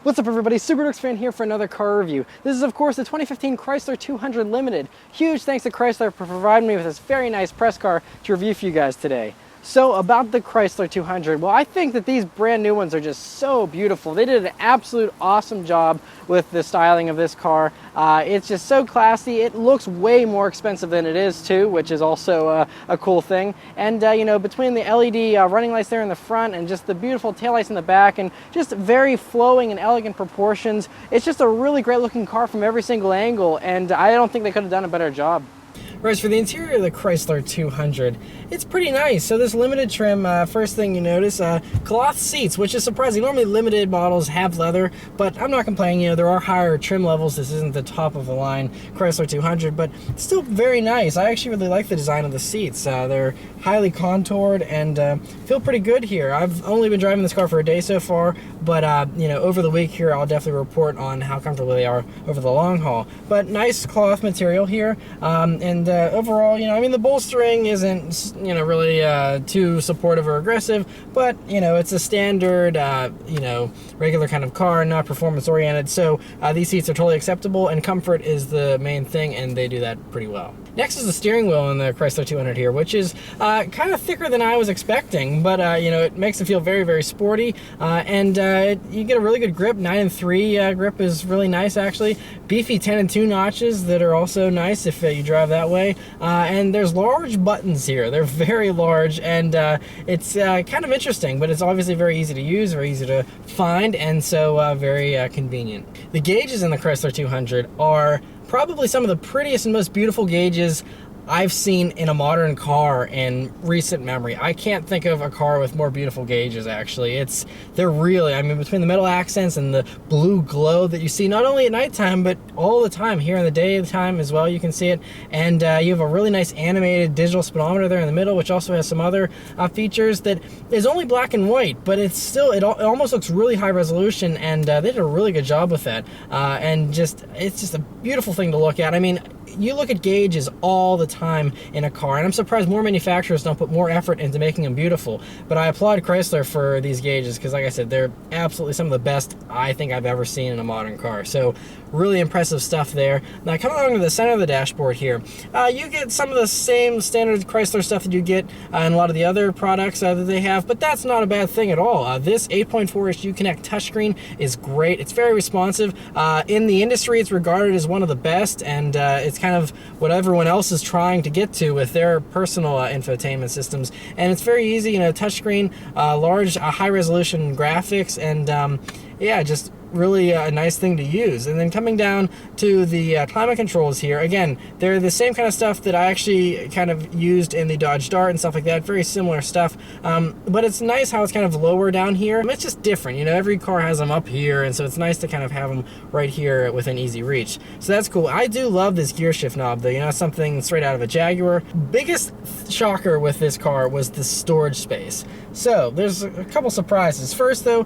What's up everybody, SuperDux fan here for another car review. This is of course the 2015 Chrysler 200 Limited. Huge thanks to Chrysler for providing me with this very nice press car to review for you guys today. So about the Chrysler 200, well, I think that these brand new ones are just so beautiful. They did an absolute awesome job with the styling of this car. It's just so classy. It looks way more expensive than it is too, which is also a cool thing. And you know, between the LED running lights there in the front and just the beautiful taillights in the back and just very flowing and elegant proportions, it's just a really great looking car from every single angle, and I don't think they could have done a better job. Whereas for the interior of the Chrysler 200, it's pretty nice. So this limited trim, first thing you notice, cloth seats, which is surprising. Normally limited models have leather, but I'm not complaining. You know, there are higher trim levels. This isn't the top of the line Chrysler 200, but still very nice. I actually really like the design of the seats. They're highly contoured and feel pretty good here. I've only been driving this car for a day so far, but you know, over the week here, I'll definitely report on how comfortable they are over the long haul. But nice cloth material here, and overall, you know, I mean, the bolstering isn't, you know, really too supportive or aggressive, but, you know, it's a standard, you know, regular kind of car, not performance oriented. So these seats are totally acceptable, and comfort is the main thing, and they do that pretty well. Next is the steering wheel in the Chrysler 200 here, which is kind of thicker than I was expecting, but you know, it makes it feel very, very sporty, and you get a really good grip. 9 and 3 grip is really nice, actually. Beefy 10 and 2 notches that are also nice if you drive that way, and there's large buttons here. They're very large, and it's kind of interesting, but it's obviously very easy to use, very easy to find, and so very convenient. The gauges in the Chrysler 200 are probably some of the prettiest and most beautiful gauges I've seen in a modern car in recent memory. I can't think of a car with more beautiful gauges, actually. They're really, I mean, between the metal accents and the blue glow that you see not only at nighttime, but all the time here in the daytime as well, you can see it. And you have a really nice animated digital speedometer there in the middle, which also has some other features that is only black and white, but it's still, it almost looks really high resolution, and they did a really good job with that. And it's just a beautiful thing to look at. I mean, you look at gauges all the time in a car, and I'm surprised more manufacturers don't put more effort into making them beautiful. But I applaud Chrysler for these gauges because, like I said, they're absolutely some of the best I think I've ever seen in a modern car. So really impressive stuff there. Now coming along to the center of the dashboard here, you get some of the same standard Chrysler stuff that you get in a lot of the other products that they have, but that's not a bad thing at all. This 8.4-inch Uconnect touchscreen is great. It's very responsive. In the industry, it's regarded as one of the best, and it's kind of what everyone else is trying to get to with their personal infotainment systems. And it's very easy, you know, touchscreen, large, high-resolution graphics, and yeah, just really a nice thing to use. And then coming down to the climate controls here, again, they're the same kind of stuff that I actually kind of used in the Dodge Dart and stuff like that, very similar stuff, but it's nice how it's kind of lower down here. It's just different, you know, every car has them up here, and so it's nice to kind of have them right here within easy reach. So that's cool. I do love this gear shift knob though, you know, something straight out of a Jaguar. Biggest shocker with this car was the storage space. So there's a couple surprises. First though,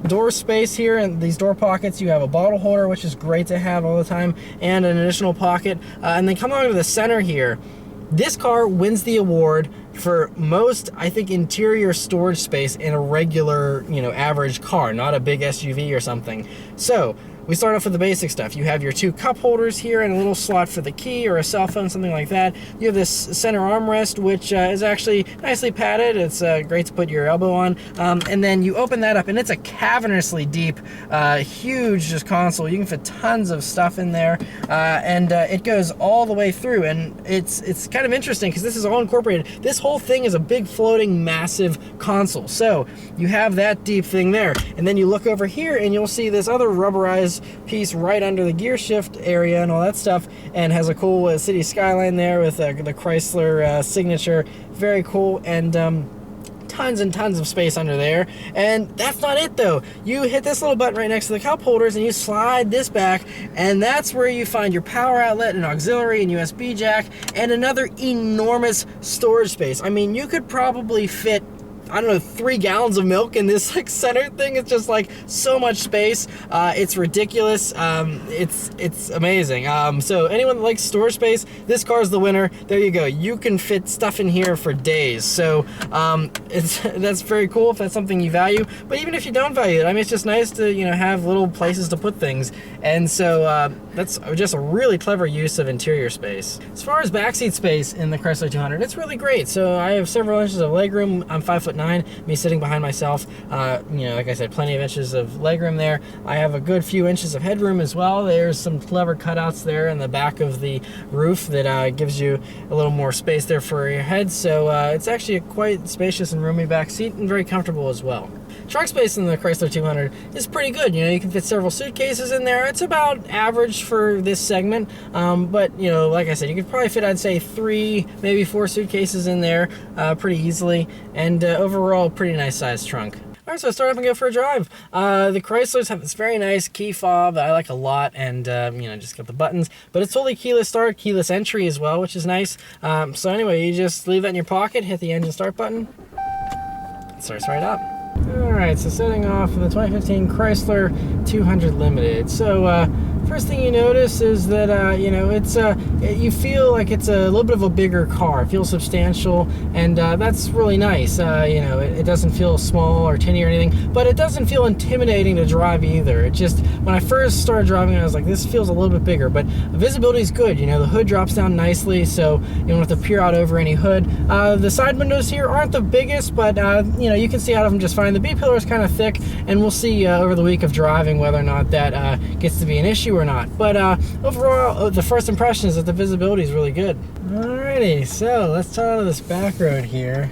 door space here, and these door pockets, you have a bottle holder, which is great to have all the time, and an additional pocket. And then come on to the center here. This car wins the award for most, I think, interior storage space in a regular, you know, average car, not a big SUV or something. So we start off with the basic stuff. You have your 2 cup holders here and a little slot for the key or a cell phone, something like that. You have this center armrest, which is actually nicely padded. It's great to put your elbow on. And then you open that up, and it's a cavernously deep, huge just console. You can fit tons of stuff in there, and it goes all the way through. And it's kind of interesting because this is all incorporated. This whole thing is a big floating massive console. So you have that deep thing there, and then you look over here and you'll see this other rubberized piece right under the gear shift area and all that stuff, and has a cool city skyline there with the Chrysler signature. Very cool, and tons and tons of space under there. And that's not it though. You hit this little button right next to the cup holders, and you slide this back, and that's where you find your power outlet and auxiliary and USB jack, and another enormous storage space. I mean, you could probably fit, I don't know, 3 gallons of milk in this like center thing. It's just like so much space. It's ridiculous. It's amazing. So anyone that likes storage space, this car is the winner. There you go. You can fit stuff in here for days. So that's very cool if that's something you value. But even if you don't value it, I mean, it's just nice to, you know, have little places to put things. And so that's just a really clever use of interior space. As far as backseat space in the Chrysler 200, it's really great. So I have several inches of legroom. I'm 5'9", me sitting behind myself. You know, like I said, plenty of inches of legroom there. I have a good few inches of headroom as well. There's some clever cutouts there in the back of the roof that gives you a little more space there for your head. So it's actually a quite spacious and roomy back seat and very comfortable as well. Trunk space in the Chrysler 200 is pretty good. You know, you can fit several suitcases in there. It's about average for this segment, but you know, like I said, you could probably fit, I'd say, 3, maybe 4 suitcases in there pretty easily, and overall, pretty nice sized trunk. All right, so let's start up and go for a drive. The Chryslers have this very nice key fob that I like a lot, and you know, just got the buttons, but it's totally keyless start, keyless entry as well, which is nice. So anyway, you just leave that in your pocket, hit the engine start button, it starts right up. Alright, so setting off for the 2015 Chrysler 200 Limited. So first thing you notice is that you know, it's you feel like it's a little bit of a bigger car. It feels substantial, and that's really nice. You know, it doesn't feel small or tinny or anything, but it doesn't feel intimidating to drive either. It just, when I first started driving, I was like, this feels a little bit bigger, but visibility is good. You know, the hood drops down nicely, so you don't have to peer out over any hood. The side windows here aren't the biggest, but you know, you can see out of them just fine. The B-pillar is kind of thick, and we'll see over the week of driving whether or not that gets to be an issue or not. But overall, the first impression is that the visibility is really good. Alrighty, so let's turn onto this back road here.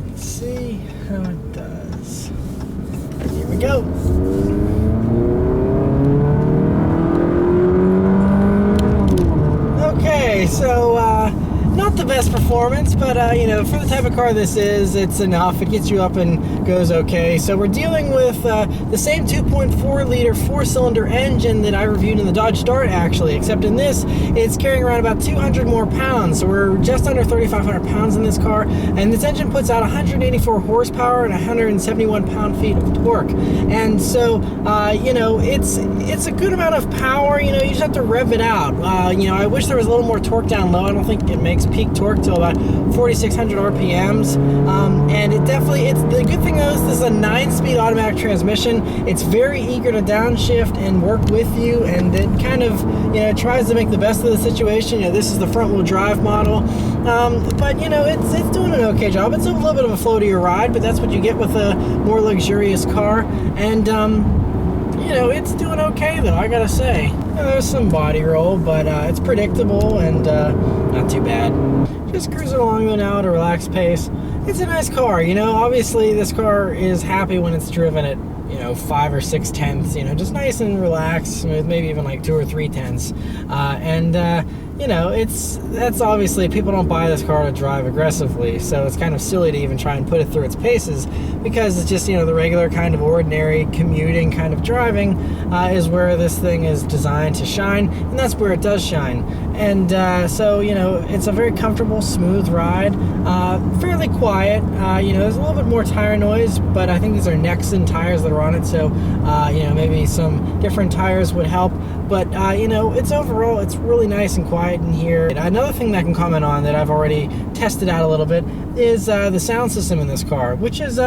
Let's see how it does. Here we go. Okay, so not the best performance, but you know, for the type of car this is, it's enough. It gets you up and goes okay. So we're dealing with the same 2.4 liter 4-cylinder engine that I reviewed in the Dodge Dart, actually, except in this, it's carrying around about 200 more pounds. So we're just under 3,500 pounds in this car, and this engine puts out 184 horsepower and 171 pound-feet of torque. And so, you know, it's a good amount of power. You know, you just have to rev it out. You know, I wish there was a little more torque down low. I don't think it makes peak torque till about 4,600 RPMs, and it definitely, it's the good thing though is this is a 9-speed automatic transmission. It's very eager to downshift and work with you, and it kind of, you know, tries to make the best of the situation. You know, this is the front-wheel drive model, but you know, it's doing an okay job. It's a little bit of a floatier ride, but that's what you get with a more luxurious car, and you know, it's doing okay though, I gotta say. There's some body roll, but it's predictable and not too bad. Just cruising along though now at a relaxed pace. It's a nice car, you know. Obviously this car is happy when it's driven at, you know, 5 or 6 tenths, you know, just nice and relaxed, smooth, maybe even like 2 or 3 tenths. You know, that's obviously, people don't buy this car to drive aggressively, so it's kind of silly to even try and put it through its paces, because it's just, you know, the regular kind of ordinary commuting kind of driving is where this thing is designed to shine, and that's where it does shine. And so, you know, it's a very comfortable, smooth ride, fairly quiet. You know, there's a little bit more tire noise, but I think these are Nexen tires that are on it, so you know, maybe some different tires would help. But you know, it's overall, it's really nice and quiet in here. Another thing that I can comment on that I've already tested out a little bit is the sound system in this car, which is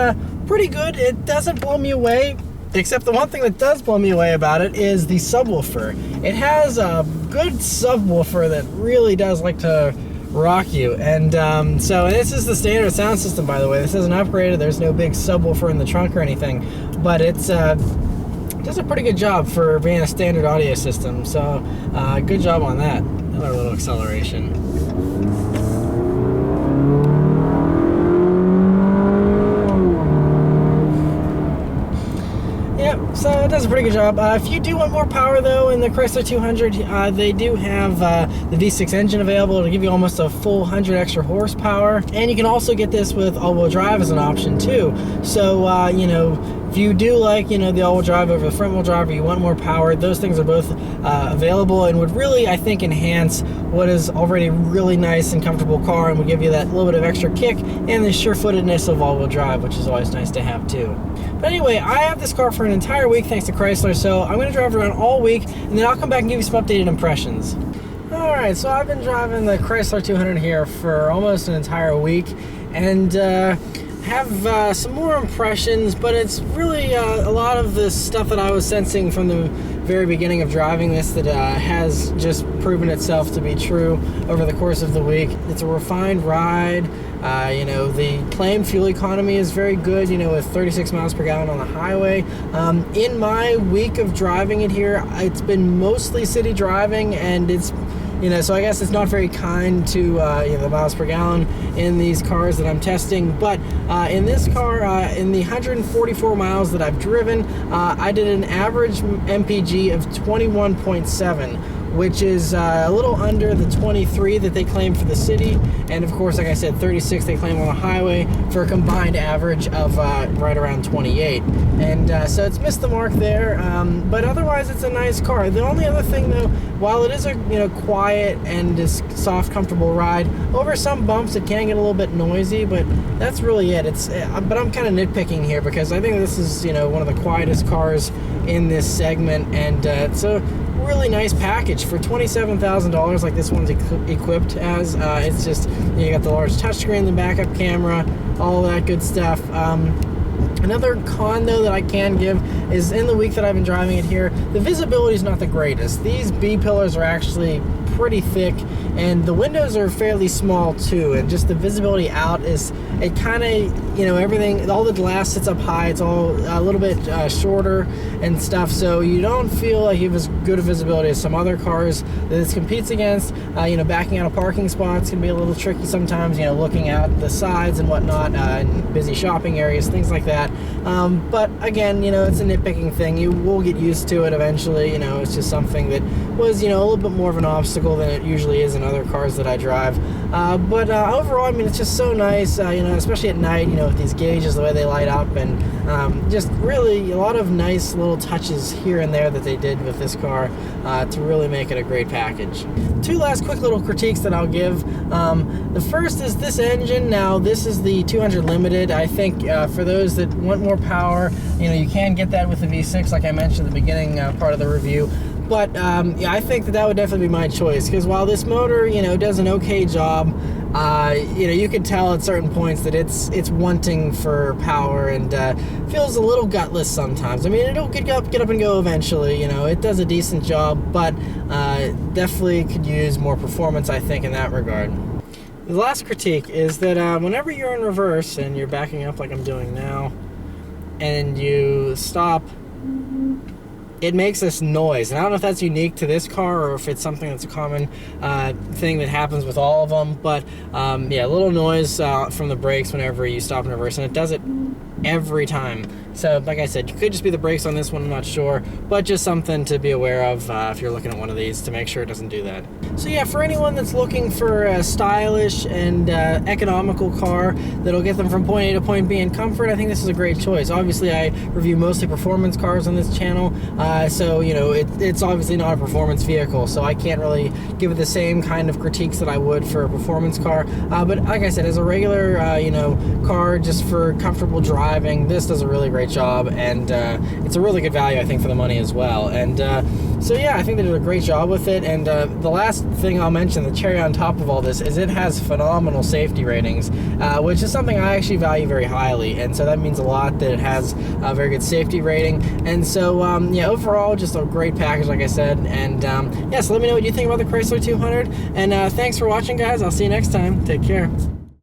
pretty good. It doesn't blow me away, except the one thing that does blow me away about it is the subwoofer. It has a good subwoofer that really does like to rock you, and so this is the standard sound system, by the way. This isn't upgraded. There's no big subwoofer in the trunk or anything, but it's does a pretty good job for being a standard audio system, so good job on that. Another little acceleration. Yep, so it does a pretty good job. If you do want more power though in the Chrysler 200, they do have the V6 engine available to give you almost a full 100 extra horsepower, and you can also get this with all-wheel drive as an option too. So you know, if you do like, you know, the all-wheel drive over the front-wheel drive, or you want more power, those things are both available, and would really, I think, enhance what is already a really nice and comfortable car, and would give you that little bit of extra kick and the sure-footedness of all-wheel drive, which is always nice to have too. But anyway, I have this car for an entire week thanks to Chrysler, so I'm going to drive around all week, and then I'll come back and give you some updated impressions. Alright, so I've been driving the Chrysler 200 here for almost an entire week, and have some more impressions, but it's really a lot of the stuff that I was sensing from the very beginning of driving this that has just proven itself to be true over the course of the week. It's a refined ride. You know, the claimed fuel economy is very good, you know, with 36 miles per gallon on the highway. In my week of driving it here, it's been mostly city driving, and it's, you know, so I guess it's not very kind to you know, the miles per gallon in these cars that I'm testing. But in this car, in the 144 miles that I've driven, I did an average MPG of 21.7, which is a little under the 23 that they claim for the city, and of course, like I said, 36 they claim on the highway, for a combined average of right around 28. And so it's missed the mark there, but otherwise it's a nice car. The only other thing though, while it is a, you know, quiet and just soft, comfortable ride, over some bumps it can get a little bit noisy, but that's really it. It's but I'm kind of nitpicking here because I think this is, you know, one of the quietest cars in this segment, and it's a really nice package for $27,000 like this one's equipped as. It's just, you know, you got the large touchscreen, the backup camera, all that good stuff. Another con though that I can give is in the week that I've been driving it here, the visibility is not the greatest. These B-pillars are actually pretty thick, and the windows are fairly small too, and just the visibility out is, it kind of, you know, everything, all the glass sits up high, it's all a little bit shorter and stuff, so you don't feel like you have as good a visibility as some other cars that this competes against. You know, backing out of parking spots can be a little tricky sometimes, you know, looking out the sides and whatnot, in busy shopping areas, things like that. But again, you know, it's a nitpicking thing. You will get used to it eventually. You know, it's just something that was, you know, a little bit more of an obstacle than it usually is in other cars that I drive. But overall, I mean, it's just so nice, you know, especially at night, you know, with these gauges, the way they light up, and just really a lot of nice little touches here and there that they did with this car to really make it a great package. Two last quick little critiques that I'll give. The first is this engine. Now, this is the 200 Limited. I think for those that want more power, you know, you can get that with the V6, like I mentioned at the beginning part of the review. But yeah, I think that would definitely be my choice, because while this motor, you know, does an okay job, you know, you can tell at certain points that it's wanting for power, and feels a little gutless sometimes. I mean, it'll get up and go eventually. You know, it does a decent job, but definitely could use more performance, I think, in that regard. The last critique is that whenever you're in reverse and you're backing up like I'm doing now, and you stop, it makes this noise. And I don't know if that's unique to this car or if it's something that's a common thing that happens with all of them, but yeah, a little noise from the brakes whenever you stop in reverse, and it does it every time. So like I said, you could just be the brakes on this one, I'm not sure, but just something to be aware of if you're looking at one of these, to make sure it doesn't do that. So yeah, for anyone that's looking for a stylish and economical car that'll get them from point A to point B in comfort, I think this is a great choice. Obviously, I review mostly performance cars on this channel, so you know, it's obviously not a performance vehicle, so I can't really give it the same kind of critiques that I would for a performance car, but like I said, as a regular you know, car just for comfortable driving, this does a really great job, and it's a really good value, I think, for the money as well. And so yeah, I think they did a great job with it. And the last thing I'll mention, the cherry on top of all this, is it has phenomenal safety ratings, which is something I actually value very highly, and so that means a lot that it has a very good safety rating. And so yeah, overall, just a great package, like I said. And yeah, so let me know what you think about the Chrysler 200, and thanks for watching, guys. I'll see you next time. Take care.